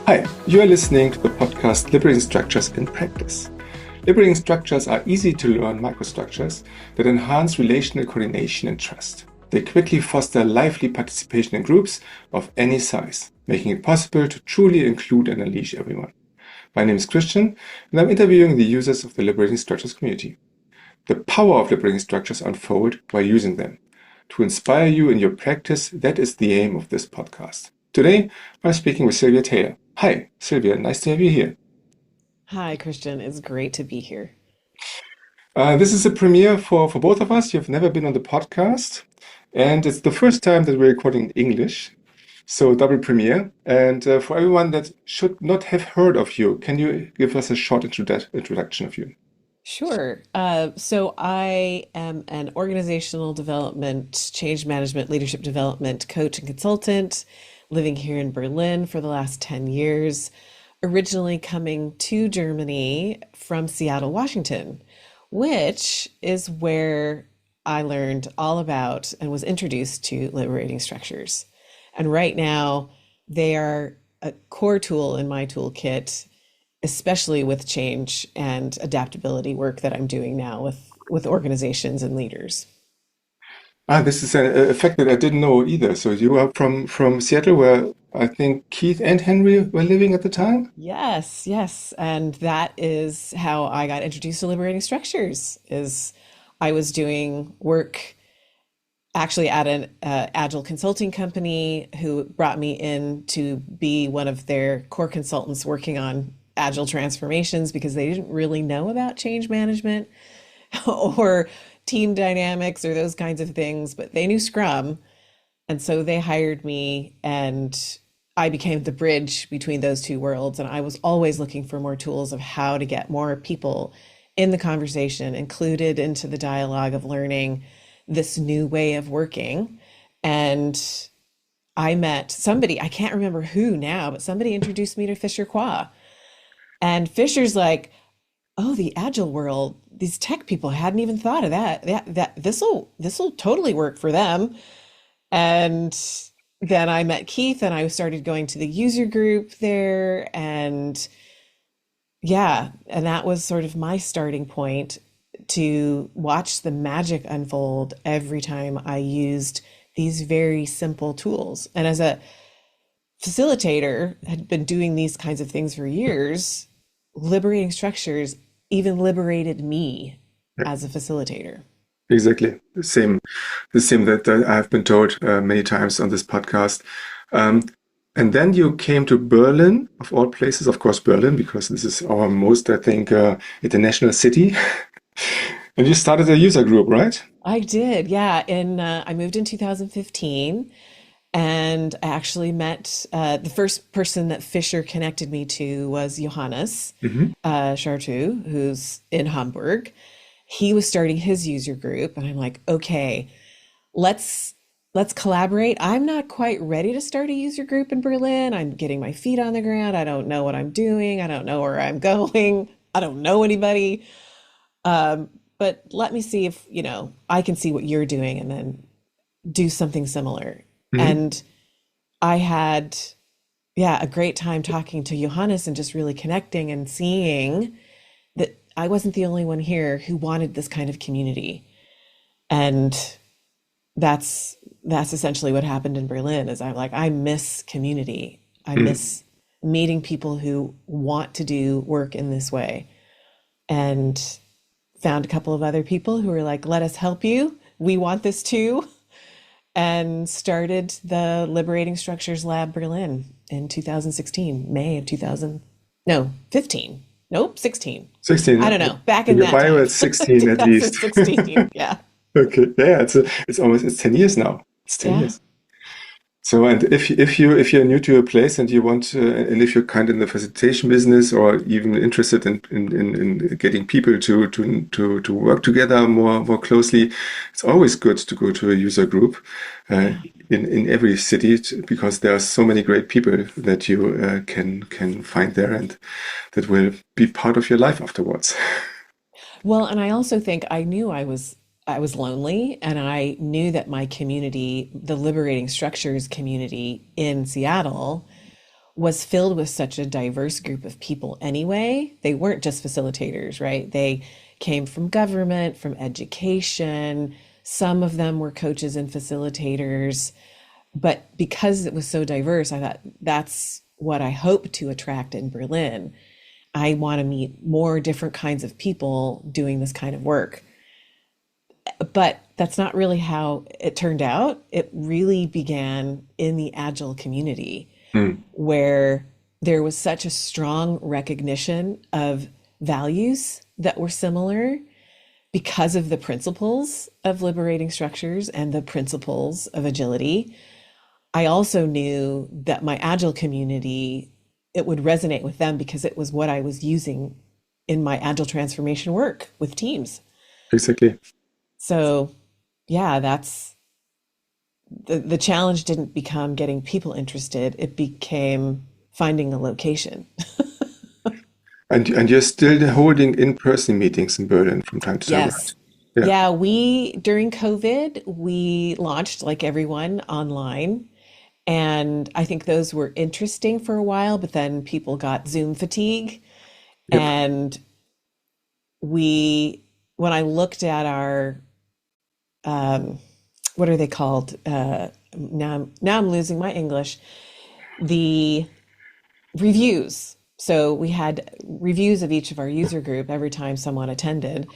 Hi, you are listening to the podcast Liberating Structures in Practice. Liberating structures are easy to learn microstructures that enhance relational coordination and trust. They quickly foster lively participation in groups of any size, making it possible to truly include and unleash everyone. My name is Christian, and I'm interviewing the users of the Liberating Structures community. The power of liberating structures unfold by using them. To inspire you in your practice, that is the aim of this podcast. Today, I'm speaking with Sylvia Taylor. Hi, Sylvia, nice to have you here. Hi, Christian. It's great to be here. This is a premiere for both of us. You've never been on the podcast, and it's the first time that we're recording in English, so double premiere. And for everyone that should not have heard of you, can you give us a short introduction of you? Sure. So I am an organizational development, change management, leadership development coach and consultant living here in Berlin for the last 10 years, originally coming to Germany from Seattle, Washington, which is where I learned all about and was introduced to liberating structures. And right now, they are a core tool in my toolkit, especially with change and adaptability work that I'm doing now with organizations and leaders. This is a fact that I didn't know either. So you are from Seattle, where I think Keith and Henry were living at the time? Yes, yes. And that is how I got introduced to liberating structures, is I was doing work actually at an agile consulting company who brought me in to be one of their core consultants working on agile transformations because they didn't really know about change management or team dynamics or those kinds of things, but they knew Scrum. And so they hired me and I became the bridge between those two worlds. And I was always looking for more tools of how to get more people in the conversation, included into the dialogue of learning this new way of working. And I met somebody, I can't remember who now, but somebody introduced me to Fisher Qua. And Fisher's like, oh, the agile world, these tech people hadn't even thought of that. That this'll totally work for them. And then I met Keith and I started going to the user group there. And yeah, and that was sort of my starting point to watch the magic unfold every time I used these very simple tools. And as a facilitator, had been doing these kinds of things for years, liberating structures even liberated me as a facilitator. Exactly. The same that I've been told many times on this podcast. Um, and then you came to Berlin, of all places, of course, Berlin, because this is our most, I think, international city. And you started a user group, right? I did, yeah. I moved in 2015, and I actually met the first person that Fisher connected me to was Johannes Hmm. Chartu, who's in Hamburg. He was starting his user group, and I'm like, okay, let's let's collaborate. I'm not quite ready to start a user group in Berlin. I'm getting my feet on the ground. I don't know what I'm doing. I don't know where I'm going. I don't know anybody. Um, but let me see if, I can see what you're doing and then do something similar. Hmm. And I had, yeah, a great time talking to Johannes and just really connecting and seeing that I wasn't the only one here who wanted this kind of community. And that's essentially what happened in Berlin is I'm like, I miss community. I miss meeting people who want to do work in this way. And found a couple of other people who were like, let us help you. We want this too. And started the Liberating Structures Lab Berlin in 2016, May of 2000, no, 15. Nope, 16. 16. I don't know, back In in your that bio, time, it's 16 at least. 2016. Yeah. Okay. Yeah, it's 10 years now. It's 10 Yeah. years. So, and if you're new to a place and you want to, and if you're kind of in the facilitation business or even interested in getting people to work together more closely, it's always good to go to a user group uh, Yeah. in every city because there are so many great people that you can find there and that will be part of your life afterwards. Well, and I also think I was lonely and I knew that my community, the Liberating Structures community in Seattle, was filled with such a diverse group of people anyway. They weren't just facilitators, right? They came from government, from education. Some of them were coaches and facilitators. But because it was so diverse, I thought that's what I hope to attract in Berlin. I want to meet more different kinds of people doing this kind of work. But that's not really how it turned out. It really began in the agile community, Mm. where there was such a strong recognition of values that were similar because of the principles of liberating structures and the principles of agility. I also knew that my agile community, it would resonate with them because it was what I was using in my agile transformation work with teams. Exactly. So, yeah, that's the challenge didn't become getting people interested. It became finding a location. And you're still holding in-person meetings in Berlin from time to time, right? Yes. Yeah. Yeah, during COVID, we launched like everyone online. And I think those were interesting for a while, but then people got Zoom fatigue. Yep. And when I looked at our, what are they called? Now I'm losing my English. The reviews. So we had reviews of each of our user group every time someone attended.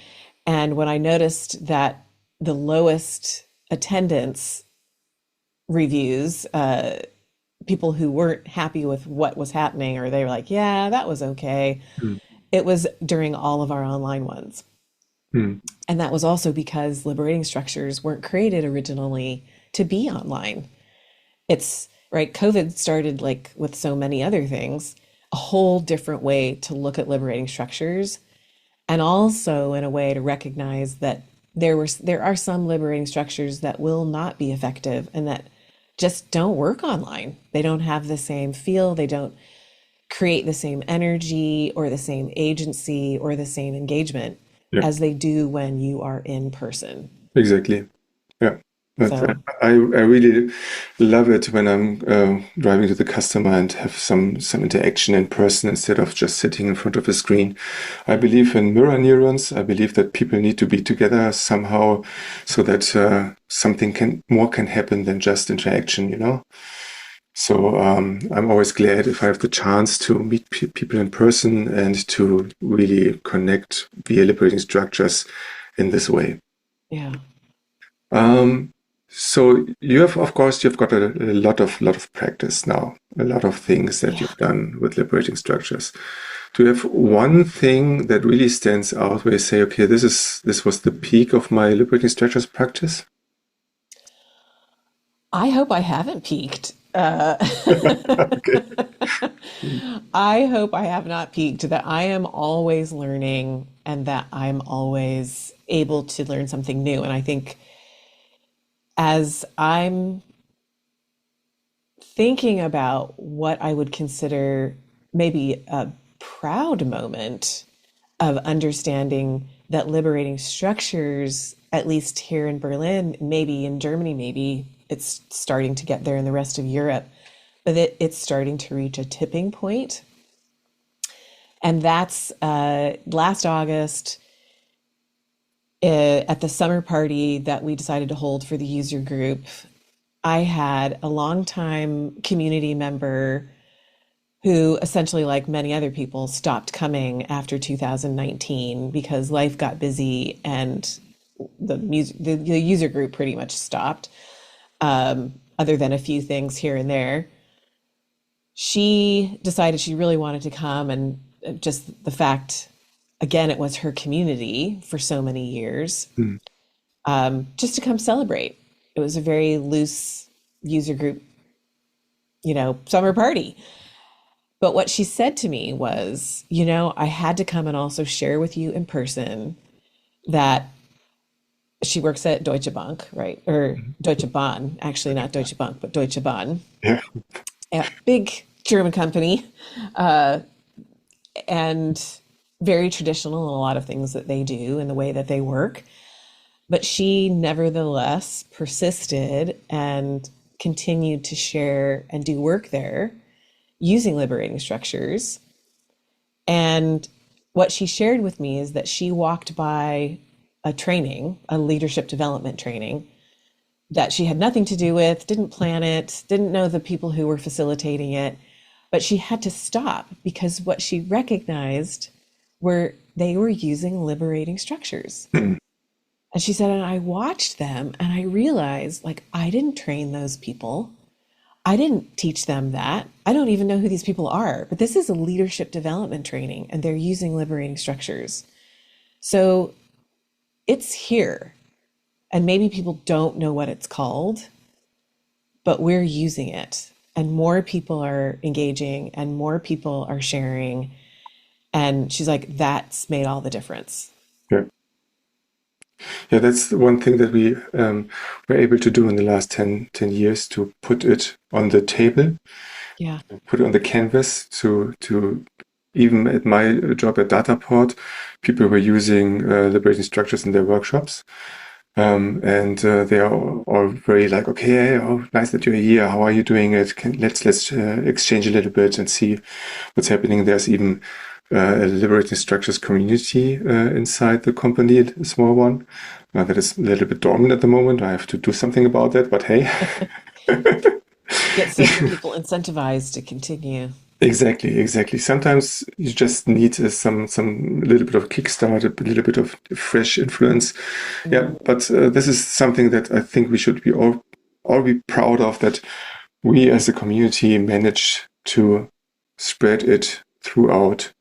And when I noticed that the lowest attendance reviews, people who weren't happy with what was happening, or they were like, yeah, that was okay. Mm. It was during all of our online ones. Mm. And that was also because liberating structures weren't created originally to be online. It's right. COVID started, like with so many other things, a whole different way to look at liberating structures, and also in a way to recognize that there are some liberating structures that will not be effective and that just don't work online. They don't have the same feel. They don't create the same energy or the same agency or the same engagement Yeah. as they do when you are in person. Exactly. Yeah. But So, I really love it when I'm driving to the customer and have some interaction in person instead of just sitting in front of a screen. I believe in mirror neurons. I believe that people need to be together somehow so that something can happen than just interaction, you know? So I'm always glad if I have the chance to meet people in person and to really connect via liberating structures in this way. yeah. Um, so you have, of course, you've got a lot of practice now, a lot of things that Yeah. you've done with liberating structures. Do you have one thing that really stands out where you say, okay, this was the peak of my liberating structures practice? I hope I haven't peaked. Okay. Mm. I hope I have not peaked, that I am always learning and that I'm always able to learn something new. And I think as I'm thinking about what I would consider maybe a proud moment of understanding that liberating structures, at least here in Berlin, maybe in Germany, maybe it's starting to get there in the rest of Europe, but it's starting to reach a tipping point. And that's last August at the summer party that we decided to hold for the user group. I had a longtime community member who essentially, like many other people, stopped coming after 2019 because life got busy and the user group pretty much stopped, other than a few things here and there. She decided she really wanted to come, and just the fact, again, it was her community for so many years, Mm. just to come celebrate. It was a very loose user group, summer party. But what she said to me was, I had to come and also share with you in person that she works at Deutsche Bank, right? Or Deutsche Bahn, actually not Deutsche Bank, but Deutsche Bahn. Yeah. Yeah, big German company, and very traditional in a lot of things that they do and the way that they work. But she nevertheless persisted and continued to share and do work there, using liberating structures. And what she shared with me is that she walked by a training, a leadership development training, that she had nothing to do with, didn't plan it, didn't know the people who were facilitating it, but she had to stop because what she recognized were they were using liberating structures. And she said, and I watched them and I realized, like, I didn't train those people. I didn't teach them that. I don't even know who these people are, but this is a leadership development training and they're using liberating structures. So it's here. And maybe people don't know what it's called, but we're using it. And more people are engaging and more people are sharing. And she's like, that's made all the difference. Yeah. Yeah, that's one thing that we were able to do in the last 10 years, to put it on the table, Yeah. put it on the canvas, to even at my job at Dataport, people were using liberating structures in their workshops. And they are all very like, okay, oh, nice that you're here. How are you doing it? Let's exchange a little bit and see what's happening. There's even a liberating structures community inside the company, a small one. That is a little bit dormant at the moment. I have to do something about that, but hey. Get some people incentivized to continue. Exactly. Sometimes you just need some little bit of kickstart, a little bit of fresh influence. Yeah, but this is something that I think we should be all be proud of, that we as a community manage to spread it throughout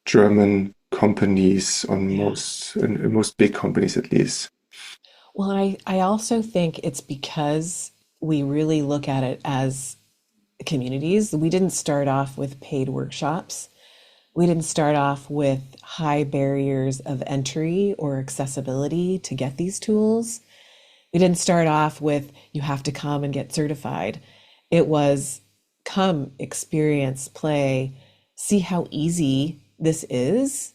German companies, on most big companies at least. Well, I also think it's because we really look at it as communities. We didn't start off with paid workshops. We didn't start off with high barriers of entry or accessibility to get these tools. We didn't start off with you have to come and get certified. It was come, experience, play, see how easy this is,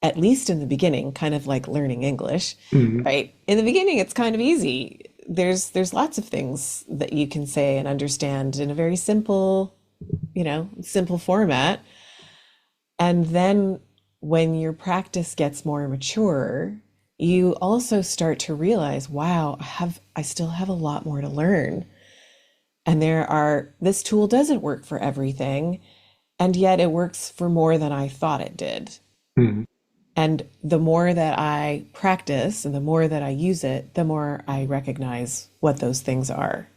at least in the beginning, kind of like learning English, right? In the beginning, it's kind of easy. There's lots of things that you can say and understand in a very simple, simple format. And then when your practice gets more mature, you also start to realize, wow, I still have a lot more to learn. And this tool doesn't work for everything, and yet it works for more than I thought it did. Mhm. And the more that I practice and the more that I use it, the more I recognize what those things are.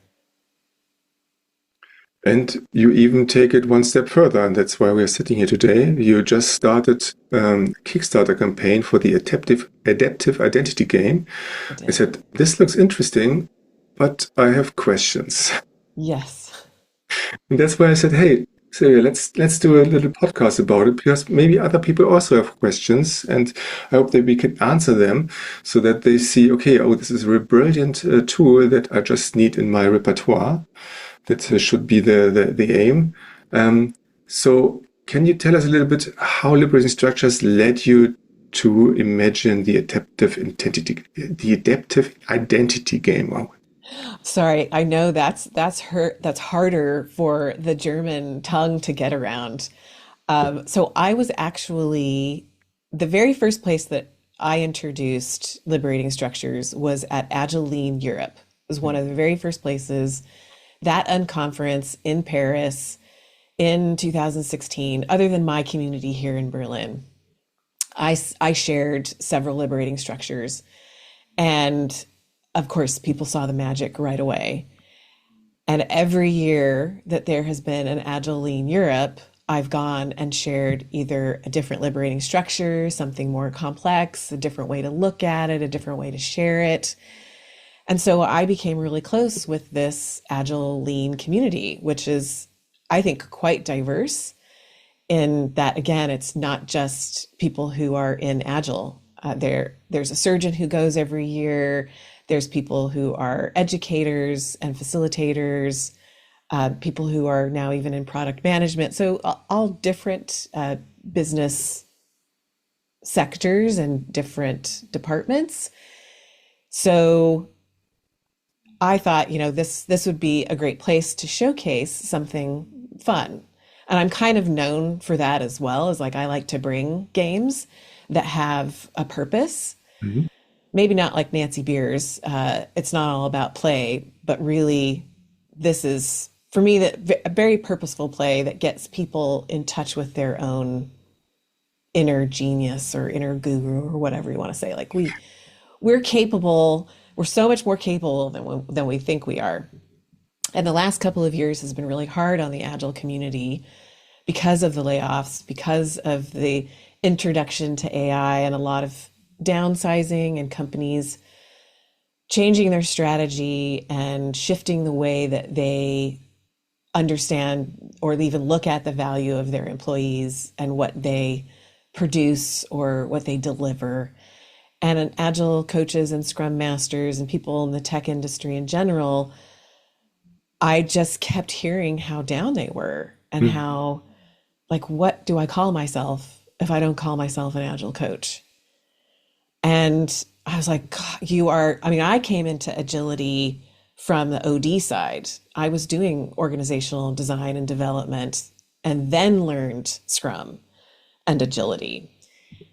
And you even take it one step further, and that's why we're sitting here today. You just started Kickstarter campaign for the adaptive identity game. I I did. said, this looks interesting, but I have questions. Yes. And that's why I said, hey, Sylvia, let's do a little podcast about it, because maybe other people also have questions, and I hope that we can answer them so that they see, okay, oh, this is a brilliant tool that I just need in my repertoire. That should be the aim. So can you tell us a little bit how liberating structures led you to imagine the adaptive identity game? Wow. Sorry, I know that's harder for the German tongue to get around. So I was actually the very first place that I introduced liberating structures was at Agile Lean Europe. It was one of the very first places, that unconference in Paris in 2016, other than my community here in Berlin. I shared several liberating structures, and of course, people saw the magic right away. And every year that there has been an Agile Lean Europe, I've gone and shared either a different liberating structure, something more complex, a different way to look at it, a different way to share it. And so I became really close with this Agile Lean community, which is, I think, quite diverse in that, again, it's not just people who are in Agile. There's a surgeon who goes every year. There's people who are educators and facilitators, people who are now even in product management. So all different business sectors and different departments. So I thought, this would be a great place to showcase something fun. And I'm kind of known for that as well, as like I like to bring games that have a purpose. Mhm. Maybe not like Nancy Beers. It's not all about play, but really, this is for me that a very purposeful play that gets people in touch with their own inner genius or inner guru or whatever you want to say. Like we're capable. We're so much more capable than we think we are. And the last couple of years has been really hard on the Agile community because of the layoffs, because of the introduction to AI and a lot of downsizing and companies changing their strategy and shifting the way that they understand or even look at the value of their employees and what they produce or what they deliver. And Agile coaches and Scrum masters and people in the tech industry in general, I just kept hearing how down they were and Mhm. how, like, what do I call myself if I don't call myself an Agile coach? And I was like, God, you are, I mean, I came into agility from the OD side. I was doing organizational design and development and then learned Scrum and agility.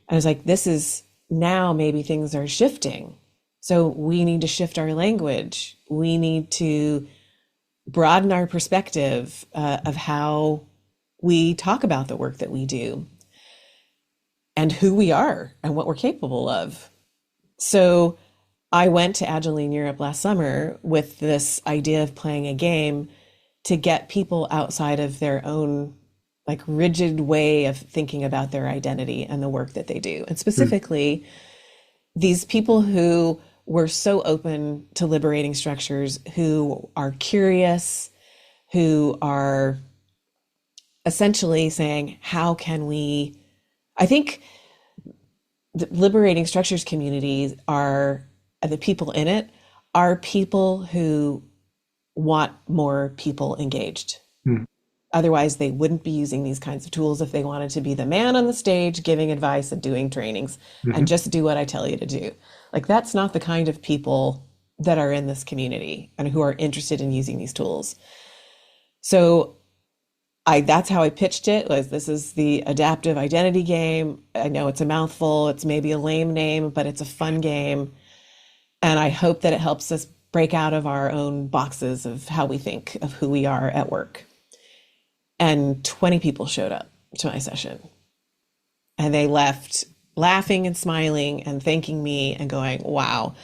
I was like, this is now maybe things are shifting. So we need to shift our language. We need to broaden our perspective of how we talk about the work that we do and who we are and what we're capable of. So I went to Agile in Europe last summer with this idea of playing a game to get people outside of their own like rigid way of thinking about their identity and the work that they do. And Mhm. specifically, these people who were so open to liberating structures, who are curious, who are essentially saying, how can we? I think the liberating structures communities are the people in it are people who want more people engaged. Mhm. Otherwise, they wouldn't be using these kinds of tools if they wanted to be the man on the stage giving advice and doing trainings and Mhm. just do what I tell you to do. Like, that's not the kind of people that are in this community and who are interested in using these tools. So that's how I pitched it was this is the adaptive identity game. I know it's a mouthful, it's maybe a lame name, but it's a fun game. And I hope that it helps us break out of our own boxes of how we think of who we are at work. And 20 people showed up to my session and they left laughing and smiling and thanking me and going, wow,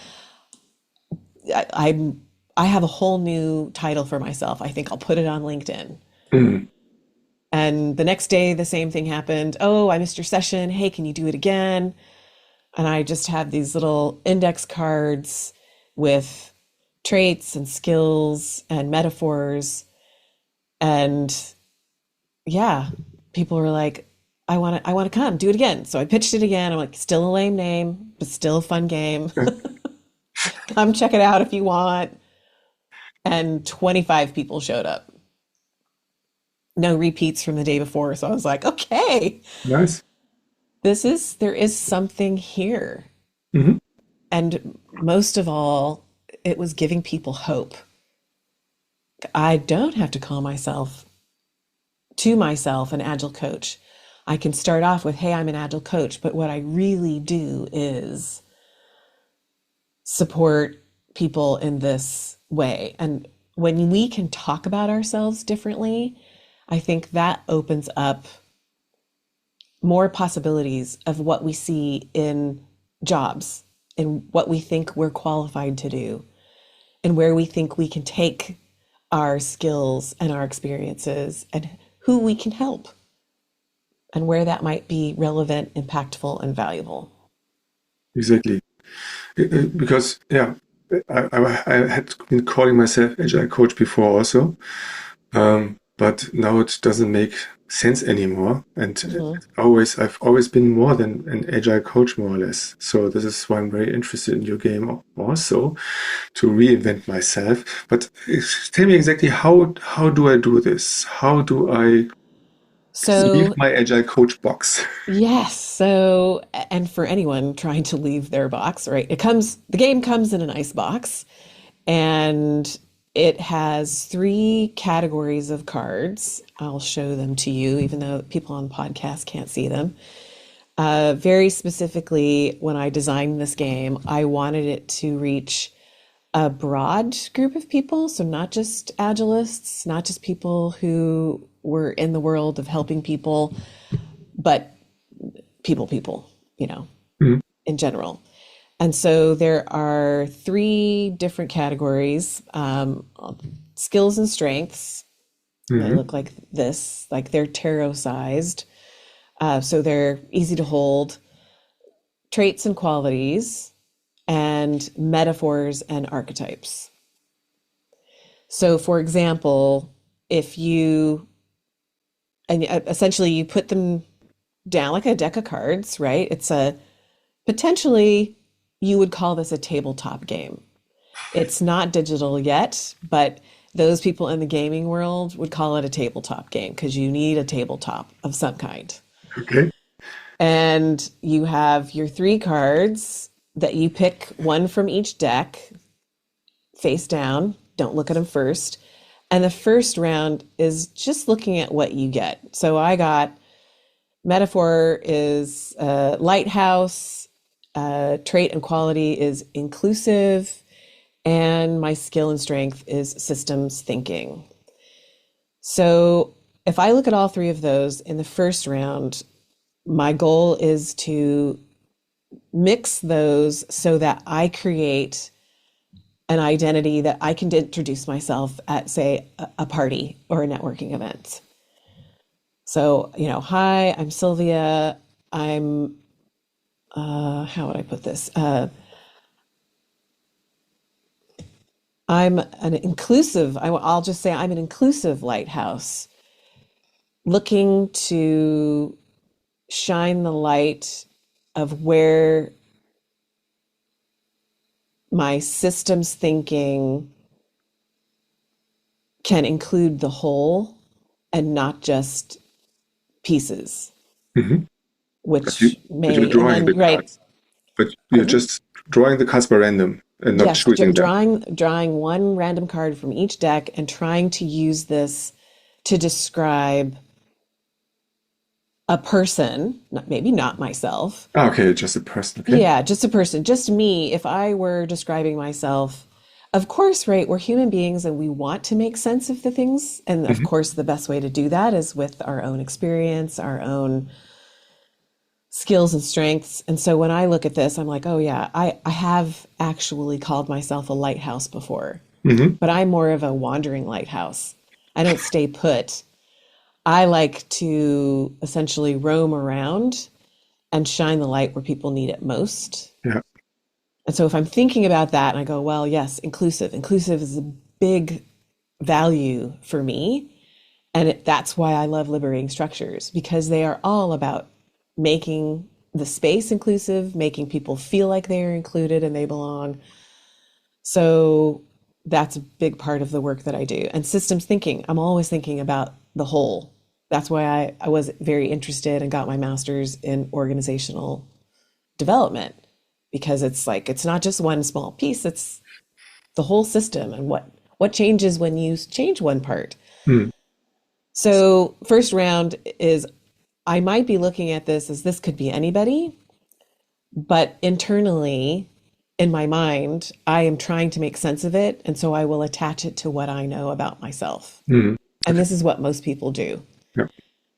I, I have a whole new title for myself. I think I'll put it on LinkedIn. Mhm. And the next day, the same thing happened. Oh, I missed your session. Hey, can you do it again? And I just had these little index cards with traits and skills and metaphors. And yeah, people were like, I want to come, do it again. So I pitched it again. I'm like, still a lame name, but still a fun game. Come check it out if you want. And 25 people showed up. No repeats from the day before. So I was like, okay, Nice. there is something here. Mhm. And most of all, it was giving people hope. I don't have to call myself an agile coach. I can start off with, hey, I'm an agile coach, but what I really do is support people in this way. And when we can talk about ourselves differently, I think that opens up more possibilities of what we see in jobs and what we think we're qualified to do and where we think we can take our skills and our experiences and who we can help and where that might be relevant, impactful, and valuable. Exactly. Because, yeah, I had been calling myself agile coach before also, but now it doesn't make sense anymore. And Mhm. I've always been more than an agile coach, more or less. So this is why I'm very interested in your game also to reinvent myself. But tell me exactly how do I do this? How do I leave So, my agile coach box? yes. So, and for anyone trying to leave their box, right? The game comes in an ice box and it has 3 categories of cards. I'll show them to you, even though people on the podcast can't see them. Very specifically, when I designed this game, I wanted it to reach a broad group of people. So not just agilists, not just people who were in the world of helping people, but people, in general. And so there are 3 different categories, skills and strengths. They look like this, like they're tarot sized. So they're easy to hold. Traits and qualities, and metaphors and archetypes. So for example, essentially you put them down like a deck of cards, right? It's potentially, you would call this a tabletop game. It's not digital yet, but those people in the gaming world would call it a tabletop game because you need a tabletop of some kind. Okay. And you have your 3 cards that you pick one from each deck, face down. Don't look at them first. And the first round is just looking at what you get. So I got metaphor is lighthouse, trait and quality is inclusive, and my skill and strength is systems thinking. So if I look at all 3 of those in the first round, my goal is to mix those so that I create an identity that I can introduce myself at, say, a party or a networking event. So, hi, I'm Sylvia. I'm, how would I put this? I'm an inclusive, I'll just say I'm an inclusive lighthouse looking to shine the light of where my systems thinking can include the whole and not just pieces, which but you're drawing the cards. But you're just drawing the cards by random and not choosing them. Drawing one random card from each deck and trying to use this to describe a person, maybe not myself. Okay, just a person. Okay. Yeah, just a person, just me. If I were describing myself, of course, right, we're human beings and we want to make sense of the things. And of course, the best way to do that is with our own experience, our own skills and strengths. And so when I look at this, I'm like, oh yeah, I have actually called myself a lighthouse before, but I'm more of a wandering lighthouse. I don't stay put. I like to essentially roam around and shine the light where people need it most. Yeah. And so if I'm thinking about that and I go, well, yes, inclusive is a big value for me. And that's why I love liberating structures, because they are all about making the space inclusive, making people feel like they're included and they belong. So that's a big part of the work that I do. And systems thinking, I'm always thinking about the whole. That's why I was very interested and got my master's in organizational development, because it's like, it's not just one small piece, it's the whole system and what changes when you change one part. So first round is, I might be looking at this as this could be anybody, but internally in my mind, I am trying to make sense of it. And so I will attach it to what I know about myself. And this is what most people do. Yep.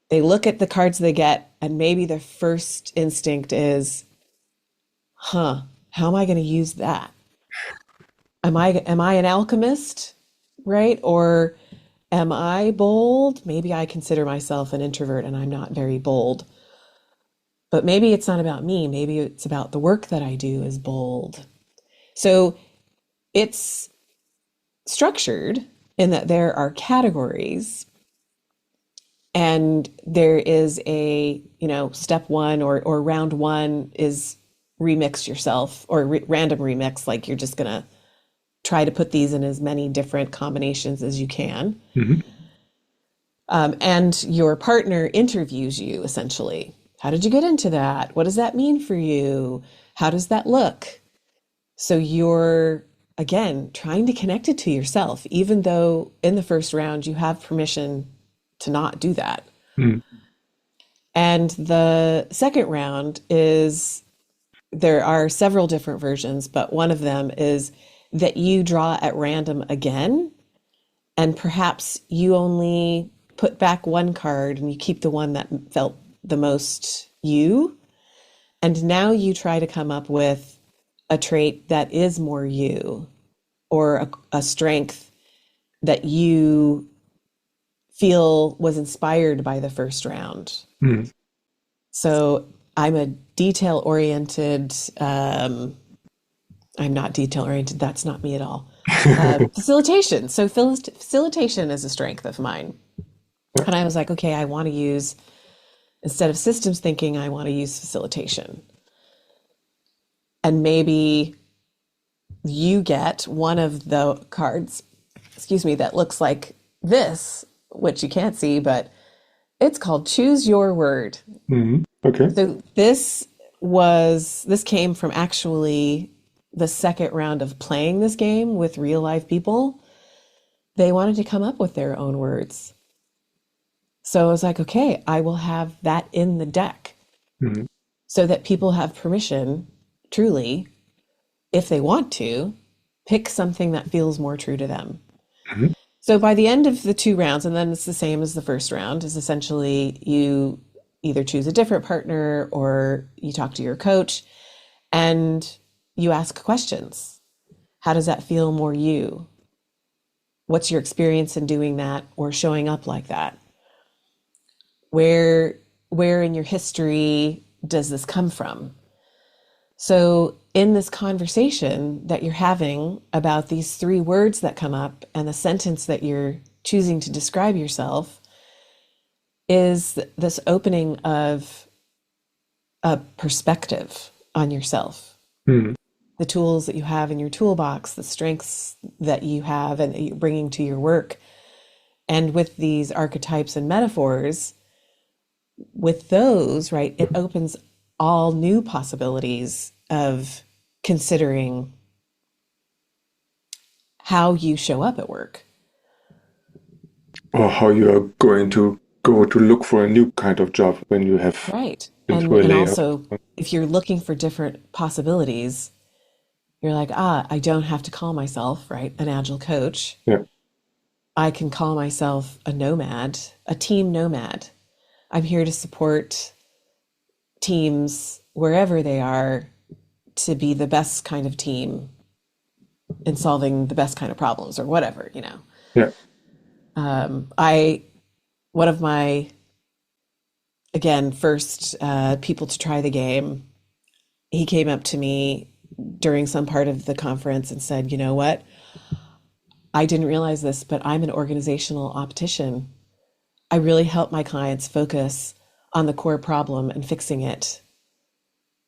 They look at the cards they get, and maybe their first instinct is, how am I going to use that? Am I an alchemist, right? Or am I bold? Maybe I consider myself an introvert and I'm not very bold. But maybe it's not about me. Maybe it's about the work that I do is bold. So it's structured in that there are categories, and there is a, step 1 or round 1 is remix yourself, or random remix, like you're just going to try to put these in as many different combinations as you can. And your partner interviews you essentially. How did you get into that? What does that mean for you? How does that look? So you're again, trying to connect it to yourself, even though in the first round you have permission to not do that. Mm. And the second round is, there are several different versions, but one of them is that you draw at random again, and perhaps you only put back one card and you keep the one that felt the most you. And now you try to come up with a trait that is more you, or a strength that you feel was inspired by the first round. Mm. So I'm a detail oriented, I'm not detail oriented, that's not me at all. Facilitation. So facilitation is a strength of mine. And I was like, okay, I want to use, instead of systems thinking, I want to use facilitation. And maybe you get one of the cards, excuse me, that looks like this, which you can't see, but it's called Choose Your Word. Mm. Okay. So this came from actually the second round of playing this game with real life people. They wanted to come up with their own words. So I was like, okay, I will have that in the deck so that people have permission, truly, if they want to, pick something that feels more true to them. Mm-hmm. So by the end of the 2 rounds, and then it's the same as the first round, is essentially you either choose a different partner or you talk to your coach and you ask questions. How does that feel more you? What's your experience in doing that or showing up like that? Where in your history does this come from? So in this conversation that you're having about these 3 words that come up and the sentence that you're choosing to describe yourself is this opening of a perspective on yourself. Mm. The tools that you have in your toolbox, the strengths that you have and that you're bringing to your work. And with these archetypes and metaphors, with those, right, it opens all new possibilities of considering how you show up at work. Or how you are going to go to look for a new kind of job when you have Right. been And through a layoff. also, if you're looking for different possibilities, you're like, I don't have to call myself, right, an agile coach. Yeah. I can call myself a nomad, a team nomad. I'm here to support teams wherever they are to be the best kind of team in solving the best kind of problems or whatever, you know. Yeah. One of my, again, first people to try the game, he came up to me during some part of the conference and said, you know what? I didn't realize this, but I'm an organizational optician. I really help my clients focus on the core problem and fixing it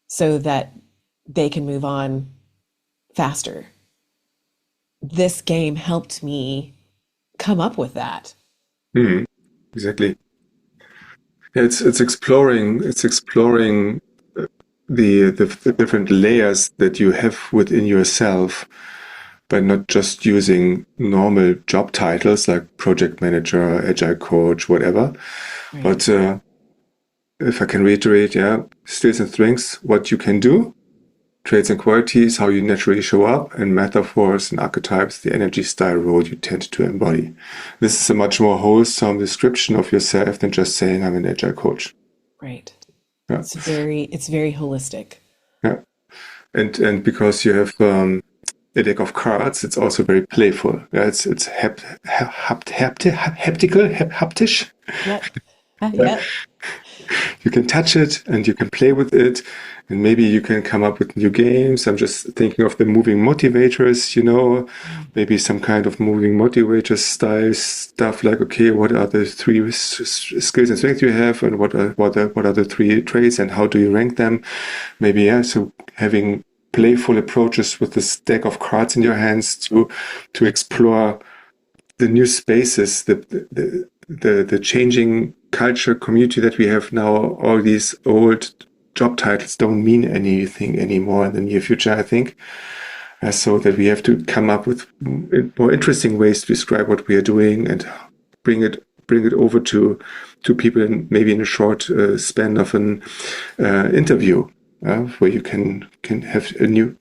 so that they can move on faster. This game helped me come up with that. Mm. Exactly. Yeah, it's exploring the different layers that you have within yourself by not just using normal job titles like project manager, agile coach, whatever. Right. But if I can reiterate, yeah, skills and strengths, what you can do, traits and qualities, how you naturally show up, and metaphors and archetypes, the energy, style, role you tend to embody. This is a much more wholesome description of yourself than just saying I'm an agile coach. Right. Yeah. It's very holistic. Yeah. And because you have a deck of cards, it's also very playful. Yeah, it's haptish. Yep. Yep. You can touch it and you can play with it, and maybe you can come up with new games. I'm just thinking of the moving motivators, maybe some kind of moving motivator style stuff like, okay, what are the 3 skills and strengths you have, and what are the 3 traits, and how do you rank them? Maybe, yeah, so having playful approaches with this deck of cards in your hands to explore the new spaces, the changing culture community that we have now. All these old job titles don't mean anything anymore in the near future, I think. So that we have to come up with more interesting ways to describe what we are doing and bring it over to people in maybe in a short span of an interview, where you can have a new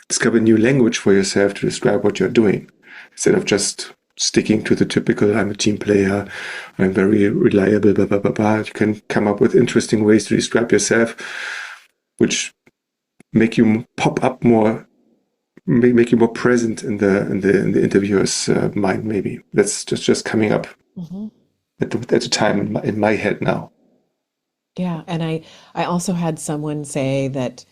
discover a new language for yourself to describe what you're doing instead of just sticking to the typical I'm a team player, I'm very reliable, blah blah blah blah. You can come up with interesting ways to describe yourself, which make you pop up more, make you more present in the interviewer's mind. Maybe that's just coming up Hmm. at the time in my head now. Yeah. And I also had someone say that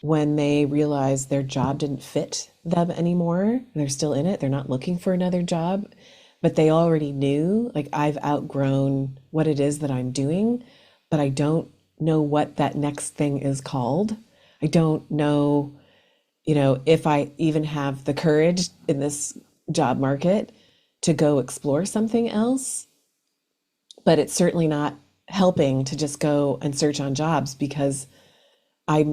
when they realized their job didn't fit them anymore, they're still in it, they're not looking for another job, but they already knew, like, I've outgrown what it is that I'm doing, but I don't know what that next thing is called. I don't know, if I even have the courage in this job market to go explore something else. But it's certainly not helping to just go and search on jobs because I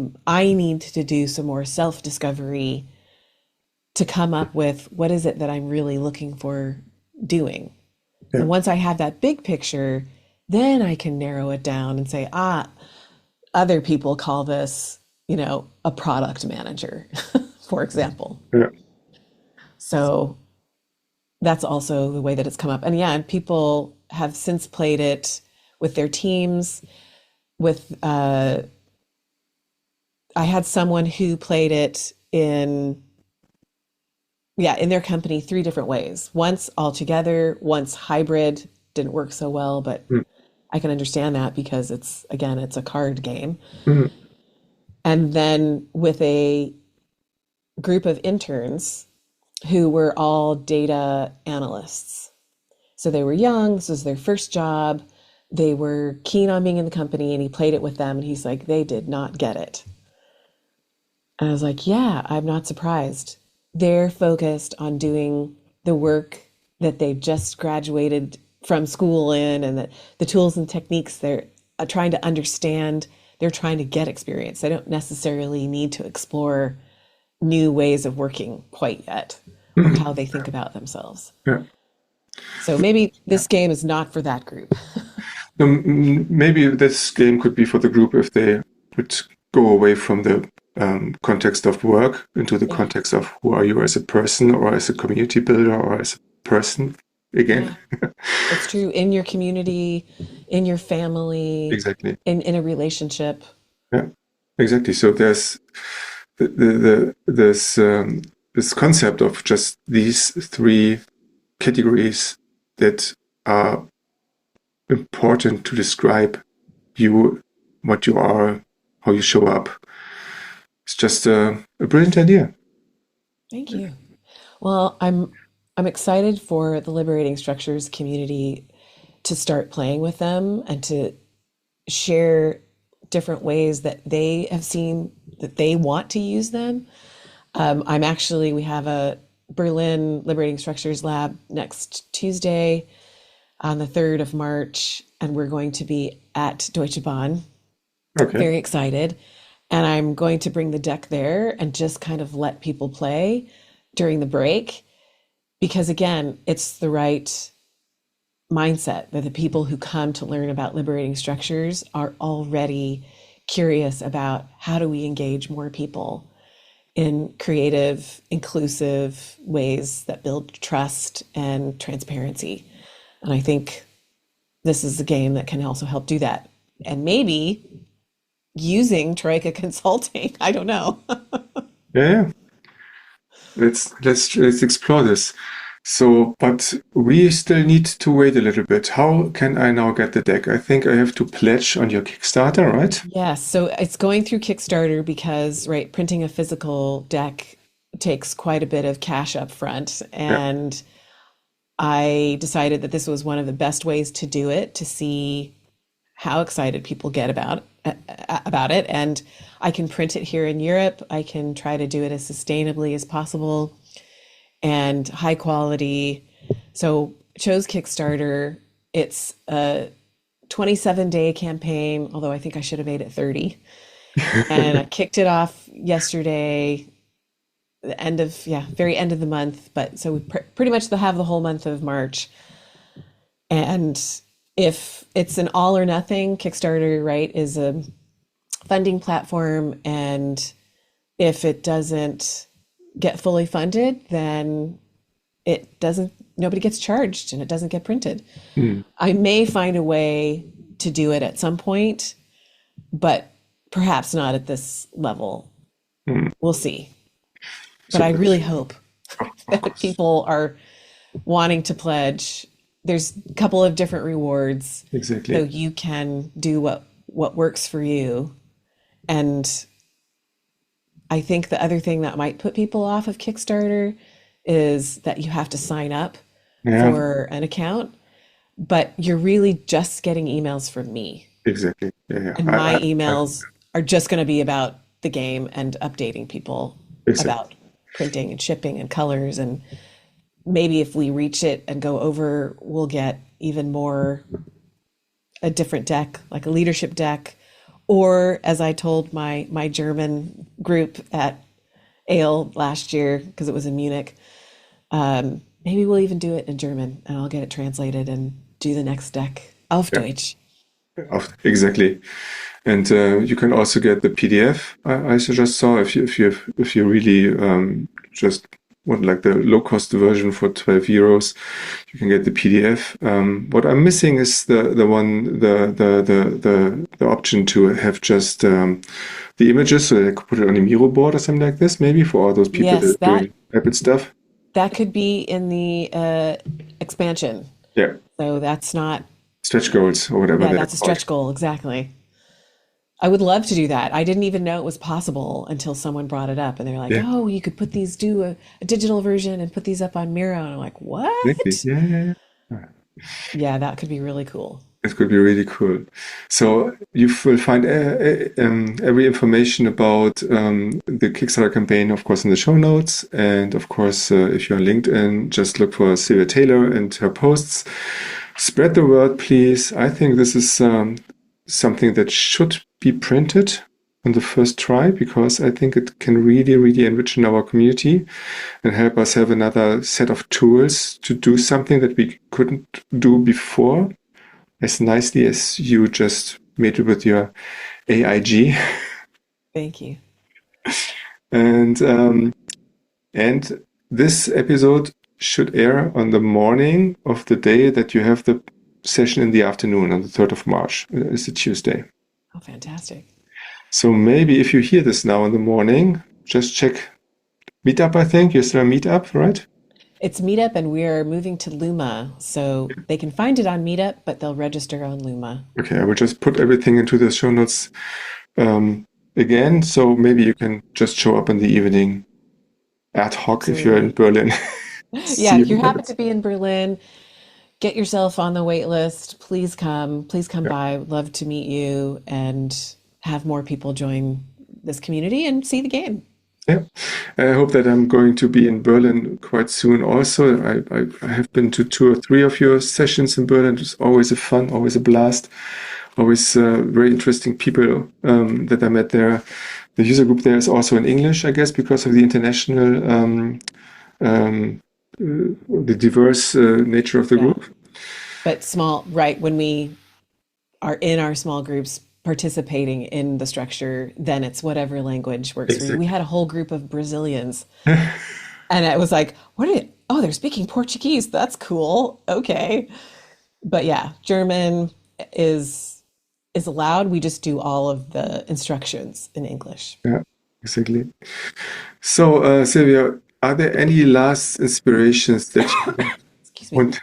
need to do some more self-discovery to come up with what is it that I'm really looking for doing. Yeah, And once I have that big picture, then I can narrow it down and say, other people call this, a product manager, for example. yeah, So that's also the way that it's come up. And yeah, and people have since played it with their teams. With I had someone who played it in their company three different ways. Once all together, once hybrid, didn't work so well, but mm, I can understand that because it's a card game. mm, And then with a group of interns who were all data analysts. So they were young, this was their first job. They were keen on being in the company, and he played it with them, and he's like, they did not get it. And I was like, yeah, I'm not surprised. They're focused on doing the work that they've just graduated from school in, and that the tools and techniques they're trying to understand, they're trying to get experience. They don't necessarily need to explore new ways of working quite yet or mm, how they think about themselves. yeah. So maybe this game is not for that group. Maybe this game could be for the group if they would go away from the context of work into the Yeah, context of who are you as a person or as a community builder or as a person again. yeah, that's true. In your community, in your family, Exactly. in a relationship. Yeah, exactly. So there's this this concept of just these three categories that are important to describe you, what you are, how you show up. It's just a brilliant idea. Thank you. Well, I'm excited for the Liberating Structures community to start playing with them and to share different ways that they have seen that they want to use them. We have a Berlin Liberating Structures Lab next Tuesday on the 3rd of March, and we're going to be at Deutsche Bahn. Okay. Very excited. And I'm going to bring the deck there and just kind of let people play during the break because, again, it's the right mindset that the people who come to learn about liberating structures are already curious about how do we engage more people in creative, inclusive ways that build trust and transparency. And I think this is a game that can also help do that. And maybe using Troika Consulting, I don't know. Yeah, yeah. Let's explore this. So, but we still need to wait a little bit. How can I now get the deck? I think I have to pledge on your Kickstarter, right? Yes, so it's going through Kickstarter because, right, printing a physical deck takes quite a bit of cash up front. Yeah. And I decided that this was one of the best ways to do it to see how excited people get about it. And I can print it here in Europe. I can try to do it as sustainably as possible and high quality. So chose Kickstarter. It's a 27-day campaign, although I think I should have made it 30. And I kicked it off yesterday. the end of, yeah, very end of the month. But so we pretty much have the whole month of March. And if it's an all or nothing, Kickstarter, right, is a funding platform. And if it doesn't get fully funded, then nobody gets charged and it doesn't get printed. Mm. I may find a way to do it at some point, but perhaps not at this level. Mm. We'll see. But So, I really hope of that course, people are wanting to pledge. There's a couple of different rewards, so exactly. you can do what works for you. And I think the other thing that might put people off of Kickstarter is that you have to sign up Yeah, for an account, but you're really just getting emails from me. exactly. Yeah, yeah. And my emails are just going to be about the game and updating people Exactly. about printing and shipping and colors. And maybe if we reach it and go over, we'll get even more a different deck, like a leadership deck. Or as I told my German group at Ale last year, because it was in Munich, maybe we'll even do it in German and I'll get it translated and do the next deck auf Yeah, Deutsch. exactly. And you can also get the PDF. I just saw if you really just want like the low cost version for 12 euros, you can get the PDF. What I'm missing is the option to have just the images, so that I could put it on a Miro board or something like this, maybe for all those people that Yes, are doing rapid stuff. that could be in the expansion. Yeah, So that's not, stretch goals or whatever yeah, they're that's a called. stretch goal. Exactly. I would love to do that. I didn't even know it was possible until someone brought it up and they're like, Yeah, oh, you could put these, do a digital version and put these up on Miro. And I'm like, exactly. what? Yeah, yeah, yeah. Yeah, that could be really cool. It could be really cool. So you will find every information about the Kickstarter campaign, of course, in the show notes. And of course, if you're on LinkedIn, just look for Sylvia Taylor and her posts. Spread the word, please. I think this is something that should be printed on the first try because I think it can really, really enrich in our community and help us have another set of tools to do something that we couldn't do before as nicely as you just made it with your AIG. Thank you. And this episode should air on the morning of the day that you have the session in the afternoon on the 3rd of March. It's a Tuesday. Oh, fantastic. So maybe if you hear this now in the morning, just check Meetup, I think. You're still on Meetup, right? It's Meetup and we're moving to Luma. So they can find it on Meetup, but they'll register on Luma. Okay, I will just put everything into the show notes again. So maybe you can just show up in the evening ad hoc if you're in Absolutely. Berlin. Yeah, See if what you happen happens. to be in Berlin, get yourself on the wait list. Please come. Please come Yeah. by. Would love to meet you and have more people join this community and see the game. Yeah. I hope that I'm going to be in Berlin quite soon also. I have been to two or three of your sessions in Berlin. It's always a fun, always a blast, always very interesting people that I met there. The user group there is also in English, I guess, because of the international, the diverse nature of the Yeah. group. But small, right, when we are in our small groups participating in the structure, then it's whatever language works for you. We Exactly. had a whole group of Brazilians, and it was like, oh, they're speaking Portuguese. That's cool. Okay. But yeah, German is is allowed. We just do all of the instructions in English. Yeah, exactly. So, Sylvia, are there any last inspirations that you Excuse me. want?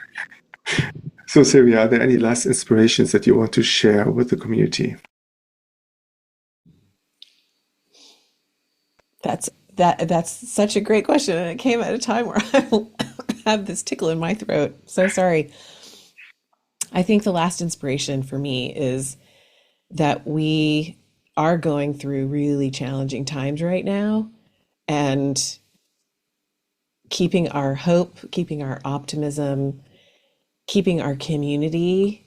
So, Sylvia, are there any last inspirations that you want to share with the community? That's such a great question, and it came at a time where I have this tickle in my throat. So sorry. I think the last inspiration for me is that we are going through really challenging times right now, and keeping our hope, keeping our optimism, keeping our community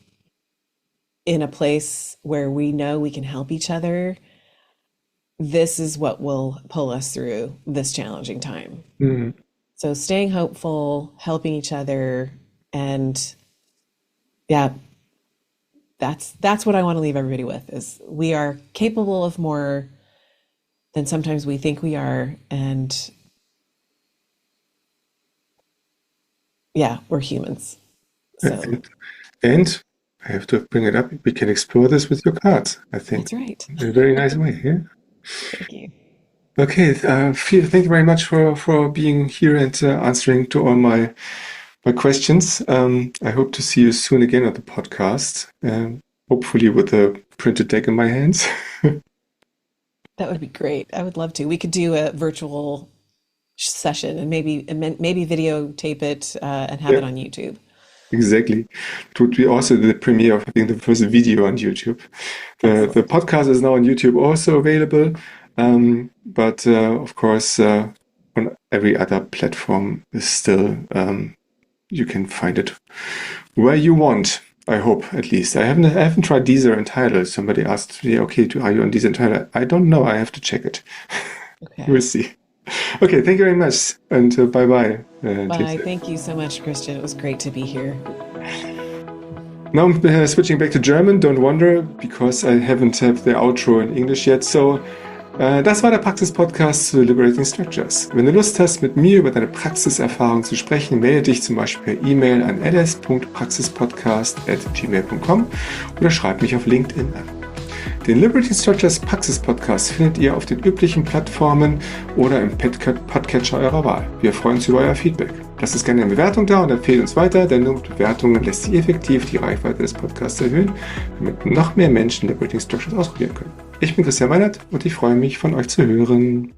in a place where we know we can help each other this is what will pull us through this challenging time. Mhm. So staying hopeful, helping each other, and yeah, that's what I want to leave everybody with is we are capable of more than sometimes we think we are. And yeah, we're humans. So And I have to bring it up. We can explore this with your cards, I think, that's right. in a very nice way. Yeah. Thank you. Okay. Thank you very much for being here and answering to all my questions. I hope to see you soon again on the podcast. Hopefully with a printed deck in my hands. That would be great. I would love to. We could do a virtual session and maybe videotape it and have Yeah, it on YouTube. exactly. It would be also the premiere of having the first video on YouTube. The Excellent. podcast is now on YouTube also available. But of course, on every other platform is still, you can find it where you want. I hope, at least. I haven't tried Deezer and Tidal. Somebody asked me, okay, are you on Deezer and Tidal? I don't know. I have to check it. We'll Okay. see. Okay, thank you very much, and bye-bye. Take Bye. care. Thank you so much, Christian. It was great to be here. Now I'm switching back to German. Don't wonder, because I haven't have the outro in English yet. So, das war der Praxis-Podcast zu Liberating Structures. Wenn du Lust hast, mit mir über deine Praxiserfahrung zu sprechen, melde dich zum Beispiel per E-Mail an ls.praxispodcast@gmail.com oder schreib mich auf LinkedIn an. Den Liberating Structures Praxis Podcast findet ihr auf den üblichen Plattformen oder im Podcatcher eurer Wahl. Wir freuen uns über euer Feedback. Lasst uns gerne eine Bewertung da und empfehlt uns weiter, denn nur mit Bewertungen lässt sich effektiv die Reichweite des Podcasts erhöhen, damit noch mehr Menschen Liberating Structures ausprobieren können. Ich bin Christian Meinert und ich freue mich, von euch zu hören.